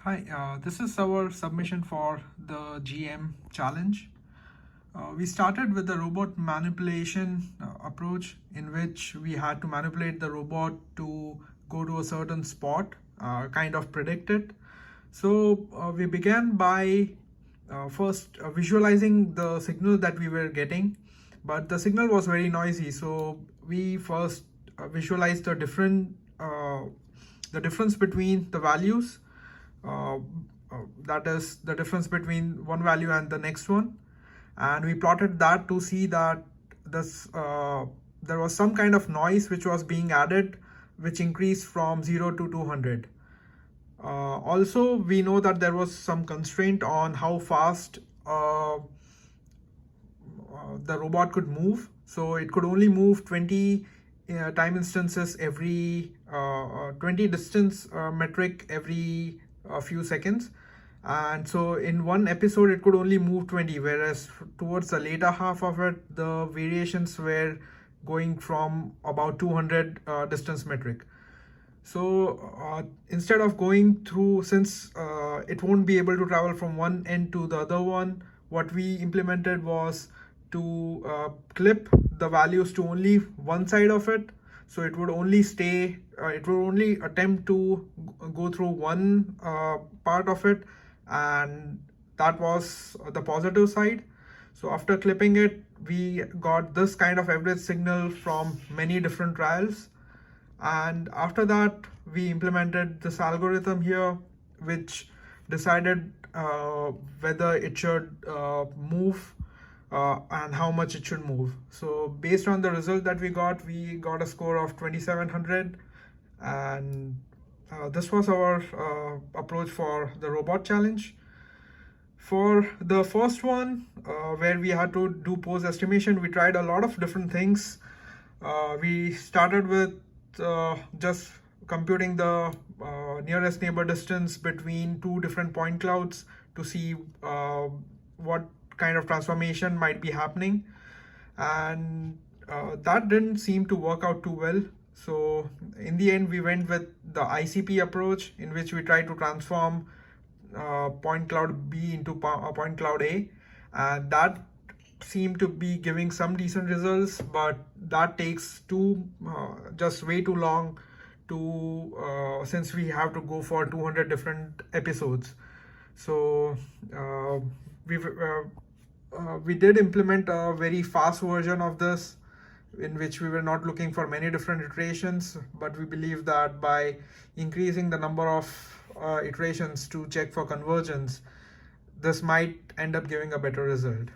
Hi, this is our submission for the GM challenge. We started with the robot manipulation approach, in which we had to manipulate the robot to go to a certain spot, kind of predict it. So we began by first visualizing the signal that we were getting, but the signal was very noisy. So we first visualized the difference between the values, uh, that is the difference between one value and the next one, and we plotted that to see that this there was some kind of noise which was being added, which increased from 0 to 200. Also, we know that there was some constraint on how fast the robot could move. So it could only move 20 time instances every 20 distance metric every few seconds. And so in one episode, it could only move 20, whereas towards the later half of it, the variations were going from about 200 distance metric. So instead of going through, since it won't be able to travel from one end to the other one, what we implemented was to clip the values to only one side of it. So it would only it would only attempt to go through one part of it, and that was the positive side. So after clipping it, we got this kind of average signal from many different trials. And after that, we implemented this algorithm here, which decided whether it should move and how much it should move. So based on the result that we got a score of 2700. And this was our approach for the robot challenge. For the first one, where we had to do pose estimation, we tried a lot of different things. We started with just computing the nearest neighbor distance between two different point clouds to see what kind of transformation might be happening. And that didn't seem to work out too well. So in the end, we went with the ICP approach, in which we tried to transform point cloud B into point cloud A, and that seemed to be giving some decent results, but that takes just way too long to since we have to go for 200 different episodes. So we did implement a very fast version of this, in which we were not looking for many different iterations, but we believe that by increasing the number of iterations to check for convergence, this might end up giving a better result.